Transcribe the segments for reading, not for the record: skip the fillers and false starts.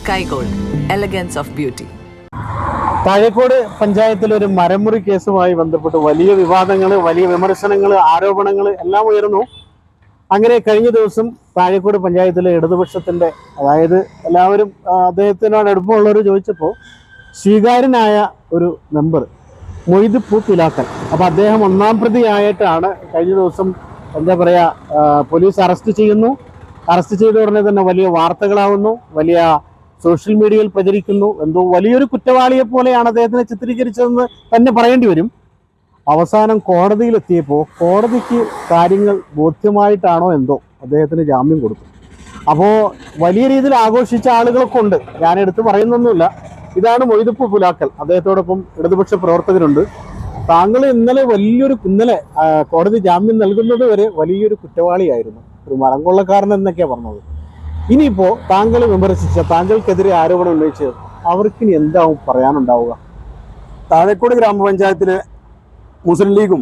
Sky Gold, elegance of beauty. Thazhekode പഞ്ചായത്തിലെ ഒരു മരമുറി കേസുമായി ബന്ധപ്പെട്ട് വലിയ വിവാദങ്ങൾ, വലിയ വിമർശനങ്ങൾ, ആരോപണങ്ങൾ എല്ലാം ഉയർന്നു. അങ്ങനെ കഴിഞ്ഞ ദിവസം താഴേക്കോട് പഞ്ചായത്തിലെ ഇടതുപക്ഷത്തിൻ്റെ, അതായത് എല്ലാവരും അദ്ദേഹത്തിനോട് അടുപ്പമുള്ളവർ ചോദിച്ചപ്പോൾ സ്വീകാര്യനായ ഒരു മെമ്പർ മൊയ്ത് പൂത്തിലാക്കൽ, അപ്പോൾ അദ്ദേഹം ഒന്നാം പ്രതിയായിട്ടാണ് കഴിഞ്ഞ ദിവസം എന്താ പറയുക പോലീസ് അറസ്റ്റ് ചെയ്യുന്നു. അറസ്റ്റ് ചെയ്ത ഉടനെ തന്നെ വലിയ വാർത്തകളാവുന്നു, വലിയ സോഷ്യൽ മീഡിയയിൽ പ്രചരിക്കുന്നു. എന്തോ വലിയൊരു കുറ്റവാളിയെ പോലെയാണ് അദ്ദേഹത്തിനെ ചിത്രീകരിച്ചതെന്ന് തന്നെ പറയേണ്ടി വരും. അവസാനം കോടതിയിലെത്തിയപ്പോൾ കോടതിക്ക് കാര്യങ്ങൾ ബോധ്യമായിട്ടാണോ എന്തോ അദ്ദേഹത്തിന് ജാമ്യം കൊടുത്തു. അപ്പോൾ വലിയ രീതിയിൽ ആഘോഷിച്ച ആളുകളൊക്കെ ഉണ്ട്, ഞാൻ എടുത്ത് പറയുന്നൊന്നുമില്ല. ഇതാണ് മൊയ്ത് പുലാക്കൽ, അദ്ദേഹത്തോടൊപ്പം ഇടതുപക്ഷ പ്രവർത്തകരുണ്ട്. താങ്കൾ ഇന്നലെ കോടതി ജാമ്യം നൽകുന്നത് വരെ വലിയൊരു കുറ്റവാളിയായിരുന്നു, ഒരു മരം കൊള്ളക്കാരൻ എന്നൊക്കെയാണ് പറഞ്ഞത്. ഇനിയിപ്പോൾ താങ്കൾ വിമർശിച്ച, താങ്കൾക്കെതിരെ ആരോപണം ഉന്നയിച്ച് അവർക്കിനി എന്താവും പറയാനുണ്ടാവുക? താഴേക്കോട് ഗ്രാമപഞ്ചായത്തിലെ മുസ്ലിം ലീഗും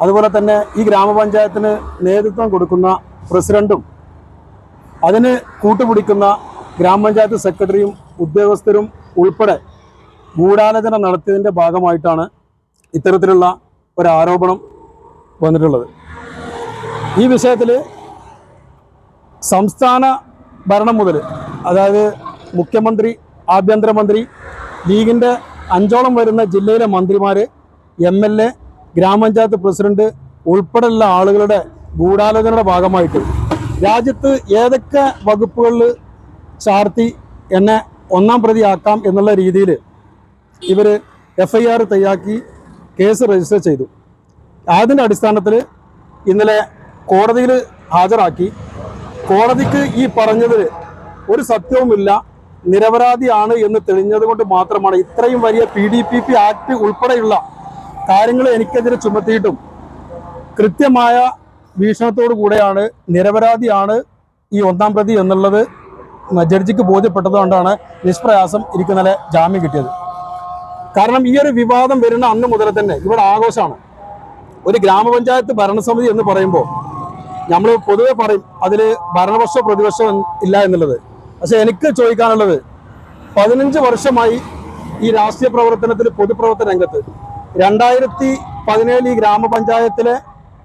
അതുപോലെ തന്നെ ഈ ഗ്രാമപഞ്ചായത്തിന് നേതൃത്വം കൊടുക്കുന്ന പ്രസിഡന്റും അതിന് കൂട്ടുപിടിക്കുന്ന ഗ്രാമപഞ്ചായത്ത് സെക്രട്ടറിയും ഉദ്യോഗസ്ഥരും ഉൾപ്പെടെ ഗൂഢാലോചന നടത്തിയതിൻ്റെ ഭാഗമായിട്ടാണ് ഇത്തരത്തിലുള്ള ഒരു ആരോപണം വന്നിട്ടുള്ളത്. ഈ വിഷയത്തിൽ സംസ്ഥാന ഭരണം മുതൽ, അതായത് മുഖ്യമന്ത്രി, ആഭ്യന്തരമന്ത്രി, ലീഗിൻ്റെ 5ഓളം വരുന്ന ജില്ലയിലെ മന്ത്രിമാർ, MLA, ഗ്രാമപഞ്ചായത്ത് പ്രസിഡന്റ് ഉൾപ്പെടെയുള്ള ആളുകളുടെ ഗൂഢാലോചനയുടെ ഭാഗമായിട്ട് രാജ്യത്ത് ഏതൊക്കെ വകുപ്പുകളിൽ ചാർത്തി എന്നെ ഒന്നാം പ്രതിയാക്കാം എന്നുള്ള രീതിയിൽ ഇവർ FIR തയ്യാറാക്കി കേസ് രജിസ്റ്റർ ചെയ്തു. അതിൻ്റെ അടിസ്ഥാനത്തിൽ ഇന്നലെ കോടതിയിൽ ഹാജരാക്കി. കോടതിക്ക് ഈ പറഞ്ഞതിൽ ഒരു സത്യവുമില്ല, നിരപരാധിയാണ് എന്ന് തെളിഞ്ഞത് കൊണ്ട് മാത്രമാണ് ഇത്രയും വലിയ PDPP ആക്ട് ഉൾപ്പെടെയുള്ള കാര്യങ്ങൾ എനിക്കെതിരെ ചുമത്തിയിട്ടും കൃത്യമായ വീക്ഷണത്തോടു കൂടെയാണ് നിരപരാധിയാണ് ഈ ഒന്നാം പ്രതി എന്നുള്ളത് ജഡ്ജിക്ക് ബോധ്യപ്പെട്ടതുകൊണ്ടാണ് നിഷ്പ്രയാസം ഇരിക്കുന്നതിലെ ജാമ്യം കിട്ടിയത്. കാരണം ഈ ഒരു വിവാദം വരുന്ന അന്ന് മുതൽ തന്നെ ഇവിടെ ആഘോഷമാണ്. ഒരു ഗ്രാമപഞ്ചായത്ത് ഭരണസമിതി എന്ന് പറയുമ്പോൾ നമ്മൾ പൊതുവെ പറയും അതിൽ ഭരണപക്ഷ പ്രതിപക്ഷം ഇല്ല എന്നുള്ളത്. പക്ഷെ എനിക്ക് ചോദിക്കാനുള്ളത്, 15 വർഷമായി ഈ രാഷ്ട്രീയ പ്രവർത്തനത്തിൽ, പൊതുപ്രവർത്തന രംഗത്ത് 2017 ഈ ഗ്രാമപഞ്ചായത്തിലെ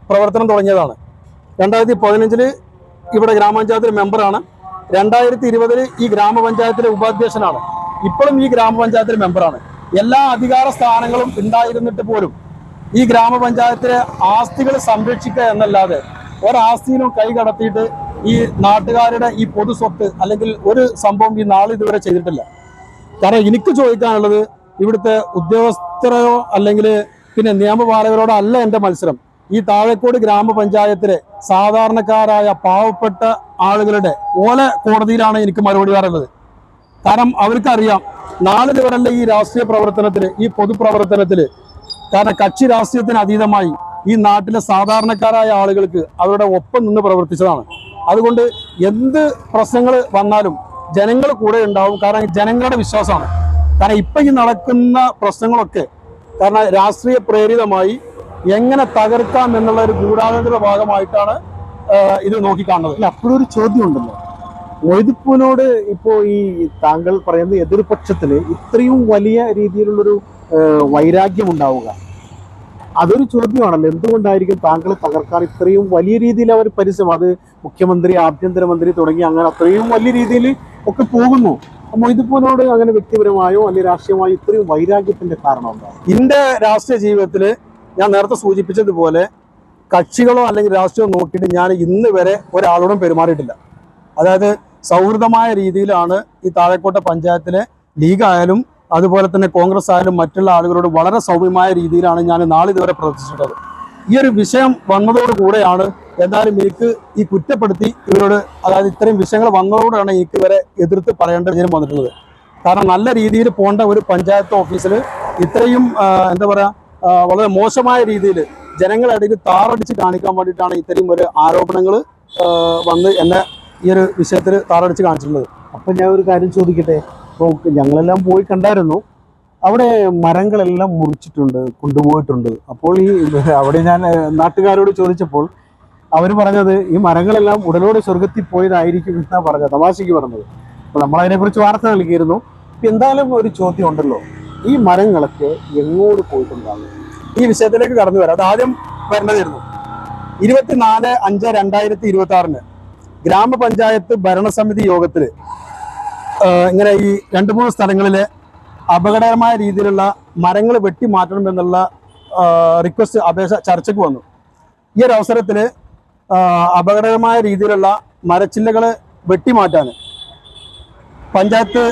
പ്രവർത്തനം തുടങ്ങിയതാണ്. 2015 ഇവിടെ ഗ്രാമപഞ്ചായത്തിലെ മെമ്പറാണ്. 2020 ഈ ഗ്രാമപഞ്ചായത്തിലെ ഉപാധ്യക്ഷനാണ്. ഇപ്പോഴും ഈ ഗ്രാമപഞ്ചായത്തിലെ മെമ്പറാണ്. എല്ലാ അധികാര സ്ഥാനങ്ങളും ഉണ്ടായിരുന്നിട്ട് പോലും ഈ ഗ്രാമപഞ്ചായത്തിലെ ആസ്തികൾ സംരക്ഷിക്കുക എന്നല്ലാതെ ഒരാസ്തിയിലും കൈ കടത്തിയിട്ട് ഈ നാട്ടുകാരുടെ ഈ പൊതു സ്വത്ത് അല്ലെങ്കിൽ ഒരു സംഭവം ഈ നാളെ ഇതുവരെ ചെയ്തിട്ടില്ല. കാരണം എനിക്ക് ചോദിക്കാനുള്ളത്, ഇവിടുത്തെ ഉദ്യോഗസ്ഥരോ അല്ലെങ്കിൽ പിന്നെ നിയമപാലകരോടോ അല്ല എൻ്റെ മത്സരം. ഈ താഴേക്കോട് ഗ്രാമപഞ്ചായത്തിലെ സാധാരണക്കാരായ പാവപ്പെട്ട ആളുകളുടെ കോടതിയിലാണ് എനിക്ക് മറുപടി പറയാനുള്ളത്. കാരണം അവർക്കറിയാം നാളിതുവരല്ല ഈ രാഷ്ട്രീയ പ്രവർത്തനത്തിൽ, ഈ പൊതുപ്രവർത്തനത്തിൽ, കാരണം കക്ഷി രാഷ്ട്രീയത്തിന് അതീതമായി ഈ നാട്ടിലെ സാധാരണക്കാരായ ആളുകൾക്ക് അവരുടെ ഒപ്പം നിന്ന് പ്രവർത്തിച്ചതാണ്. അതുകൊണ്ട് എന്ത് പ്രശ്നങ്ങൾ വന്നാലും ജനങ്ങൾ കൂടെ ഉണ്ടാവും. കാരണം ജനങ്ങളുടെ വിശ്വാസമാണ്. കാരണം ഇപ്പം ഈ നടക്കുന്ന പ്രശ്നങ്ങളൊക്കെ കാരണം രാഷ്ട്രീയ പ്രേരിതമായി എങ്ങനെ തകർക്കാം എന്നുള്ള ഒരു ഗൂഢാലോചനയുടെ ഭാഗമായിട്ടാണ് ഇത് നോക്കിക്കാണുന്നത്. അല്ല, അപ്പോഴൊരു ചോദ്യം ഉണ്ടല്ലോ, മൊയ്തുപ്പൂനോട് ഇപ്പോൾ ഈ താങ്കൾ പറയുന്ന എതിർപക്ഷത്തിന് ഇത്രയും വലിയ രീതിയിലുള്ളൊരു വൈരാഗ്യം ഉണ്ടാവുക, അതൊരു ചോദ്യമാണല്ലോ. എന്തുകൊണ്ടായിരിക്കും താങ്കളെ തകർക്കാൻ ഇത്രയും വലിയ രീതിയിൽ അവർ പരിശ്രമം? അത് മുഖ്യമന്ത്രി, ആഭ്യന്തരമന്ത്രി തുടങ്ങി അങ്ങനെ അത്രയും വലിയ രീതിയിൽ ഒക്കെ പോകുന്നു. മൊയ്തുപ്പൂനോട് അങ്ങനെ വ്യക്തിപരമായോ അല്ലെങ്കിൽ രാഷ്ട്രീയമായോ ഇത്രയും വൈരാഗ്യത്തിന്റെ കാരണം എന്താണ്? എൻ്റെ രാഷ്ട്രീയ ജീവിതത്തിൽ ഞാൻ നേരത്തെ സൂചിപ്പിച്ചതുപോലെ കക്ഷികളോ അല്ലെങ്കിൽ രാഷ്ട്രീയമോ നോക്കിയിട്ട് ഞാൻ ഇന്ന് വരെ ഒരാളോടും പെരുമാറിയിട്ടില്ല. അതായത് സൗഹൃദമായ രീതിയിലാണ് ഈ താഴേക്കോട്ടെ പഞ്ചായത്തിലെ ലീഗായാലും അതുപോലെ തന്നെ കോൺഗ്രസ് ആയാലും മറ്റുള്ള ആളുകളോട് വളരെ സൗമ്യമായ രീതിയിലാണ് ഞാൻ നാളിതുവരെ പ്രവർത്തിച്ചിട്ടുള്ളത്. ഈ ഒരു വിഷയം വന്നതോടുകൂടെയാണ് എന്നാലും എനിക്ക് ഈ കുറ്റപ്പെടുത്തി ഇവരോട്, അതായത് ഇത്രയും വിഷയങ്ങൾ വന്നതോടെയാണ് എനിക്ക് ഇവരെ എതിർത്ത് പറയേണ്ട വിഷയം വന്നിട്ടുള്ളത്. കാരണം നല്ല രീതിയിൽ പോകേണ്ട ഒരു പഞ്ചായത്ത് ഓഫീസിൽ ഇത്രയും എന്താ പറയുക വളരെ മോശമായ രീതിയിൽ ജനങ്ങളിടയിൽ താറടിച്ച് കാണിക്കാൻ വേണ്ടിയിട്ടാണ് ഇത്രയും ഒരു ആരോപണങ്ങൾ വന്ന് എന്നെ ഈ ഒരു വിഷയത്തിൽ താറടിച്ച് കാണിച്ചിട്ടുള്ളത്. അപ്പം ഞാൻ ഒരു കാര്യം ചോദിക്കട്ടെ, ഇപ്പോൾ ഞങ്ങളെല്ലാം പോയി കണ്ടായിരുന്നു, അവിടെ മരങ്ങളെല്ലാം മുറിച്ചിട്ടുണ്ട്, കൊണ്ടുപോയിട്ടുണ്ട്. അപ്പോൾ അവിടെ ഞാൻ നാട്ടുകാരോട് ചോദിച്ചപ്പോൾ അവർ പറഞ്ഞത് ഈ മരങ്ങളെല്ലാം ഉടലോടെ സ്വർഗത്തിൽ പോയതായിരിക്കും എന്നാണ് പറഞ്ഞത്, തമാശയ്ക്ക് പറഞ്ഞത്. അപ്പോൾ നമ്മളതിനെക്കുറിച്ച് വാർത്ത നൽകിയിരുന്നു. ഇപ്പം എന്തായാലും ഒരു ചോദ്യം ഉണ്ടല്ലോ, ഈ മരങ്ങളൊക്കെ എങ്ങോട്ട് പോയിട്ടുണ്ടാകും? ഈ വിഷയത്തിലേക്ക് കടന്നു വരാം. അത് ആദ്യം വരേണ്ടതായിരുന്നു 24/5/2026 ഗ്രാമപഞ്ചായത്ത് ഭരണസമിതി യോഗത്തിൽ ഇങ്ങനെ ഈ 2-3 സ്ഥലങ്ങളിലെ അപകടകരമായ രീതിയിലുള്ള മരങ്ങൾ വെട്ടി മാറ്റണം എന്നുള്ള റിക്വസ്റ്റ് അപേക്ഷ ചർച്ചയ്ക്ക് വന്നു. ഈ ഒരു അവസരത്തിൽ അപകടകരമായ രീതിയിലുള്ള മരച്ചില്ലകൾ വെട്ടിമാറ്റാൻ പഞ്ചായത്ത്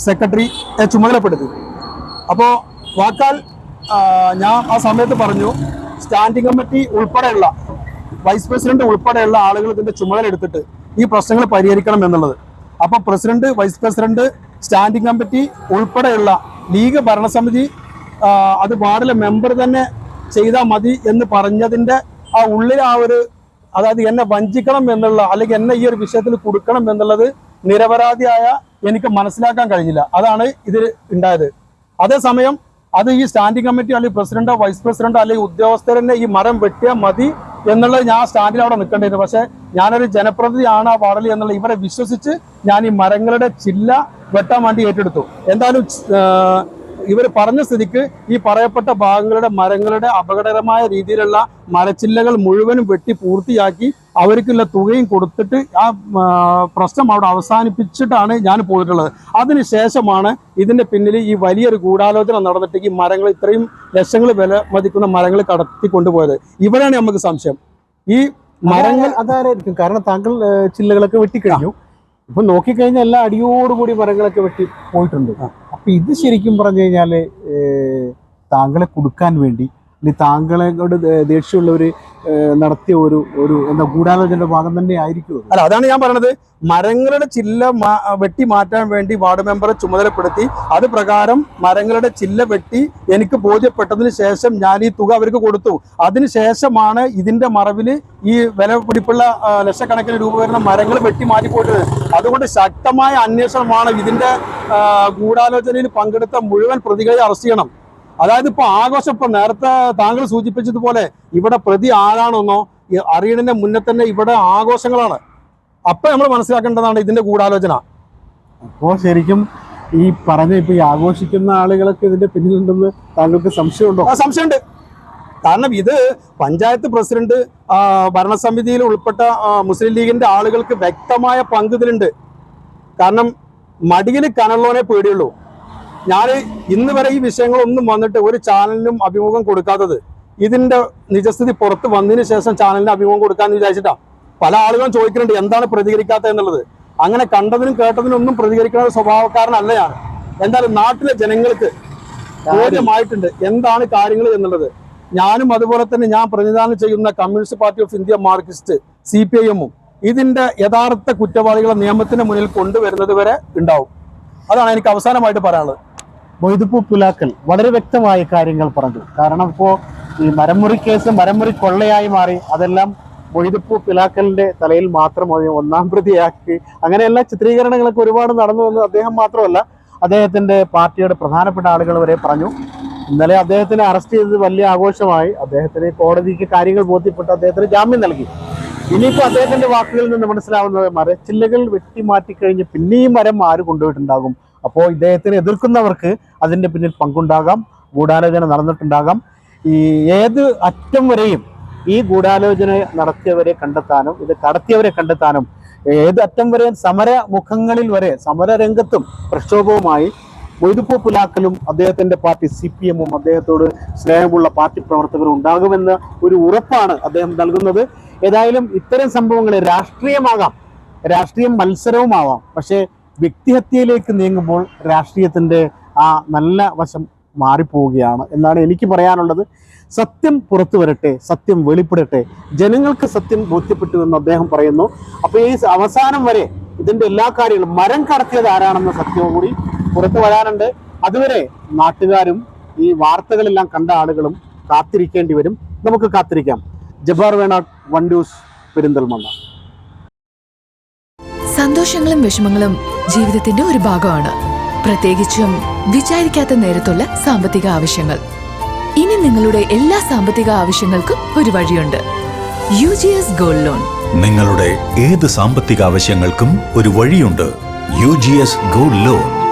സെക്രട്ടറിയെ ചുമതലപ്പെടുത്തി. അപ്പോൾ വാക്കാൽ ഞാൻ ആ സമയത്ത് പറഞ്ഞു, സ്റ്റാൻഡിംഗ് കമ്മിറ്റി ഉൾപ്പെടെയുള്ള വൈസ് പ്രസിഡന്റ് ഉൾപ്പെടെയുള്ള ആളുകൾ ഇതിന്റെ ചുമതല എടുത്തിട്ട് ഈ പ്രശ്നങ്ങൾ പരിഹരിക്കണം എന്നുള്ളത്. അപ്പോൾ president, vice president, standing committee ഉൾപ്പെടെയുള്ള ലീഗ് ഭരണസമിതി അത് വാർഡിലെ മെമ്പർ തന്നെ ചെയ്താൽ മതി എന്ന് പറഞ്ഞതിന്റെ ആ ഉള്ളിൽ ആ ഒരു, അതായത് എന്നെ വഞ്ചിക്കണം എന്നുള്ള, അല്ലെങ്കിൽ എന്നെ ഈ ഒരു വിഷയത്തിൽ കൊടുക്കണം എന്നുള്ളത് നിരപരാധിയായ എനിക്ക് മനസ്സിലാക്കാൻ കഴിഞ്ഞില്ല. അതാണ് ഇതിൽ ഉണ്ടായത്. അതേസമയം അത് ഈ സ്റ്റാൻഡിംഗ് കമ്മിറ്റി അല്ലെങ്കിൽ പ്രസിഡന്റോ വൈസ് പ്രസിഡന്റോ അല്ലെങ്കിൽ ഉദ്യോഗസ്ഥരന്നെ ഈ മരം വെട്ടിയാൽ മതി എന്നുള്ളത് ഞാൻ സ്റ്റാൻഡിൽ അവിടെ നിൽക്കേണ്ടിയിരുന്നു. പക്ഷെ ഞാനൊരു ജനപ്രതിനിധിയാണ് ആ വാർഡിൽ എന്നുള്ള ഇവരെ വിശ്വസിച്ച് ഞാൻ ഈ മരങ്ങളുടെ ചില്ല വെട്ടാൻ വേണ്ടി ഏറ്റെടുത്തു. എന്തായാലും ഇവർ പറഞ്ഞ സ്ഥിതിക്ക് ഈ പറയപ്പെട്ട ഭാഗങ്ങളുടെ മരങ്ങളുടെ അപകടകരമായ രീതിയിലുള്ള മരച്ചില്ലകൾ മുഴുവനും വെട്ടി പൂർത്തിയാക്കി അവർക്കുള്ള തുകയും കൊടുത്തിട്ട് ആ പ്രശ്നം അവിടെ അവസാനിപ്പിച്ചിട്ടാണ് ഞാൻ പോയിട്ടുള്ളത്. അതിനുശേഷമാണ് ഇതിന്റെ പിന്നിൽ ഈ വലിയൊരു ഗൂഢാലോചന നടന്നിട്ട് ഈ മരങ്ങൾ, ഇത്രയും ലക്ഷങ്ങൾ വില മതിക്കുന്ന മരങ്ങൾ കടത്തിക്കൊണ്ടുപോയത്. ഇവിടെയാണ് നമുക്ക് സംശയം. ഈ മരങ്ങൾ അതാരായിരിക്കും? കാരണം താങ്കൾ ചില്ലകളൊക്കെ വെട്ടിക്കഴിഞ്ഞു. ഇപ്പൊ നോക്കിക്കഴിഞ്ഞാൽ എല്ലാ അടിയോടുകൂടി മരങ്ങളൊക്കെ വെട്ടി പോയിട്ടുണ്ട്. അപ്പൊ ഇത് ശരിക്കും പറഞ്ഞു കഴിഞ്ഞാല് താങ്കളെ കൊടുക്കാൻ വേണ്ടി, അല്ലെങ്കിൽ താങ്കളോട് ദേഷ്യമുള്ളവര് നടത്തിയ ഒരു എന്താ ഗൂഢാലോചനയുടെ ഭാഗം തന്നെ ആയിരിക്കും. അല്ല, അതാണ് ഞാൻ പറയണത്. മരങ്ങളുടെ ചില്ല വെട്ടി മാറ്റാൻ വേണ്ടി വാർഡ് മെമ്പറെ ചുമതലപ്പെടുത്തി അത് പ്രകാരം മരങ്ങളുടെ ചില്ല വെട്ടി എനിക്ക് ബോധ്യപ്പെട്ടതിന് ശേഷം ഞാൻ ഈ തുക അവർക്ക് കൊടുത്തു. അതിനുശേഷമാണ് ഇതിന്റെ മറവിൽ ഈ വില പിടിപ്പുള്ള ലക്ഷക്കണക്കിന് രൂപ വരുന്ന മരങ്ങൾ വെട്ടി മാറ്റിപ്പോയിട്ടത്. അതുകൊണ്ട് ശക്തമായ അന്വേഷണമാണ്. ഇതിന്റെ ഗൂഢാലോചനയിൽ പങ്കെടുത്ത മുഴുവൻ പ്രതികളെ അറസ്റ്റ് ചെയ്യണം. അതായത് ഇപ്പൊ ആഘോഷം, ഇപ്പൊ നേരത്തെ താങ്കൾ സൂചിപ്പിച്ചതുപോലെ ഇവിടെ പ്രതി ആരാണെന്നോ അറിയണതിന്റെ മുന്നേ തന്നെ ഇവിടെ ആഘോഷങ്ങളാണ്. അപ്പൊ നമ്മൾ മനസ്സിലാക്കേണ്ടതാണ് ഇതിന്റെ ഗൂഢാലോചന. അപ്പോൾ ശരിക്കും ഈ പറഞ്ഞ ഇപ്പൊ ഈ ആഘോഷിക്കുന്ന ആളുകളൊക്കെ ഇതിന്റെ പിന്നിലുണ്ടെന്ന് താങ്കൾക്ക് സംശയമുണ്ടോ? സംശയമുണ്ട്. കാരണം ഇത് പഞ്ചായത്ത് പ്രസിഡന്റ്, ഭരണസമിതിയിൽ ഉൾപ്പെട്ട മുസ്ലിം ലീഗിന്റെ ആളുകൾക്ക് വ്യക്തമായ പങ്ക് ഇതിലുണ്ട്. കാരണം മടിയിൽ കനള്ളോനെ പേടിയുള്ളൂ. ഞാൻ ഇന്ന് വരെ ഈ വിഷയങ്ങളൊന്നും വന്നിട്ട് ഒരു ചാനലിനും അഭിമുഖം കൊടുക്കാത്തത് ഇതിന്റെ നിജസ്ഥിതി പുറത്ത് വന്നതിന് ശേഷം ചാനലിന് അഭിമുഖം കൊടുക്കാന്ന് വിചാരിച്ചിട്ടാ. പല ആളുകളും ചോദിക്കുന്നുണ്ട് എന്താണ് പ്രതികരിക്കാത്തത് എന്നുള്ളത്. അങ്ങനെ കണ്ടതിനും കേട്ടതിനും ഒന്നും പ്രതികരിക്കുന്ന സ്വഭാവക്കാരനല്ല ഞാൻ. എന്തായാലും നാട്ടിലെ ജനങ്ങൾക്ക് ബോധ്യമായിട്ടുണ്ട് എന്താണ് കാര്യങ്ങൾ എന്നുള്ളത്. ഞാനും അതുപോലെ തന്നെ ഞാൻ പ്രതിനിധാനം ചെയ്യുന്ന communist party of India, Marxist, CPIM-ഉം ഇതിന്റെ യഥാർത്ഥ കുറ്റവാളികളെ നിയമത്തിന് മുന്നിൽ കൊണ്ടുവരുന്നത് വരെ ഉണ്ടാവും. അതാണ് എനിക്ക് അവസാനമായിട്ട് പറയാനുള്ളത്. മൊയ്തുപ്പൂ പുലാക്കൽ വളരെ വ്യക്തമായ കാര്യങ്ങൾ പറഞ്ഞു. കാരണം ഇപ്പോൾ ഈ മരമുറി കേസ് മരമുറി കൊള്ളയായി മാറി. അതെല്ലാം മൊയ്തുപ്പൂ പുലാക്കലിന്റെ തലയിൽ മാത്രം ഒന്നാം പ്രതിയാക്കി അങ്ങനെയുള്ള ചിത്രീകരണങ്ങളൊക്കെ ഒരുപാട് നടന്നു എന്ന് അദ്ദേഹം മാത്രമല്ല, അദ്ദേഹത്തിന്റെ പാർട്ടിയുടെ പ്രധാനപ്പെട്ട ആളുകൾ വരെ പറഞ്ഞു. ഇന്നലെ അദ്ദേഹത്തിനെ അറസ്റ്റ് ചെയ്തത് വലിയ ആഘോഷമായി. അദ്ദേഹത്തിന് കോടതിക്ക് കാര്യങ്ങൾ ബോധ്യപ്പെട്ട് അദ്ദേഹത്തിന് ജാമ്യം നൽകി. ഇനിയിപ്പോൾ അദ്ദേഹത്തിന്റെ വാക്കുകളിൽ നിന്ന് മനസ്സിലാവുന്നത് മരച്ചില്ലകൾ വെട്ടിമാറ്റിക്കഴിഞ്ഞ് പിന്നെയും മരം ആര് കൊണ്ടുപോയിട്ടുണ്ടാകും. അപ്പോൾ ഇദ്ദേഹത്തിനെ എതിർക്കുന്നവർക്ക് അതിന്റെ പിന്നിൽ പങ്കുണ്ടാകാം, ഗൂഢാലോചന നടന്നിട്ടുണ്ടാകാം. ഈ ഏത് അറ്റം വരെയും ഈ ഗൂഢാലോചന നടത്തിയവരെ കണ്ടെത്താനും ഇത് കടത്തിയവരെ കണ്ടെത്താനും ഏത് അറ്റം വരെ സമരമുഖങ്ങളിൽ വരെ സമരരംഗത്തും പ്രക്ഷോഭവുമായി മൊയ്തുപ്പൂ പുലാക്കലും അദ്ദേഹത്തിന്റെ പാർട്ടി CPM-ഉം അദ്ദേഹത്തോട് സ്നേഹമുള്ള പാർട്ടി പ്രവർത്തകരും ഉണ്ടാകുമെന്ന ഒരു ഉറപ്പാണ് അദ്ദേഹം നൽകുന്നത്. ഏതായാലും ഇത്തരം സംഭവങ്ങൾ രാഷ്ട്രീയമാകാം, രാഷ്ട്രീയം മത്സരവുമാവാം. പക്ഷേ വ്യക്തിഹത്യയിലേക്ക് നീങ്ങുമ്പോൾ രാഷ്ട്രീയത്തിന്റെ ആ നല്ല വശം മാറിപ്പോവുകയാണ് എന്നാണ് എനിക്ക് പറയാനുള്ളത്. സത്യം പുറത്തു വരട്ടെ, സത്യം വെളിപ്പെടട്ടെ, ജനങ്ങൾക്ക് സത്യം ബോധ്യപ്പെട്ടു എന്ന് അദ്ദേഹം പറയുന്നു. അപ്പോൾ ഈ അവസാനം വരെ ഇതിന്റെ എല്ലാ കാര്യങ്ങളും മരം കടത്തിയത് ആരാണെന്ന സത്യവും കൂടി പുറത്തു വരാനുണ്ട്. അതുവരെ നാട്ടുകാരും ഈ വാർത്തകളെല്ലാം കണ്ട ആളുകളും കാത്തിരിക്കേണ്ടി വരും. നമുക്ക് കാത്തിരിക്കാം. Jabbar Venad, one news, Perinthalmanna. സന്തോഷങ്ങളും വിഷമങ്ങളും ജീവിതത്തിന്റെ ഒരു ഭാഗമാണ്. പ്രത്യേകിച്ചും വിചാരിക്കാത്ത നേരത്തുള്ള സാമ്പത്തിക ആവശ്യങ്ങൾ. ഇനി നിങ്ങളുടെ എല്ലാ സാമ്പത്തിക ആവശ്യങ്ങൾക്കും ഒരു വഴിയുണ്ട്. UGS gold loan. നിങ്ങളുടെ ഏത് സാമ്പത്തിക ആവശ്യങ്ങൾക്കും ഒരു വഴിയുണ്ട്. UGS Gold Loan.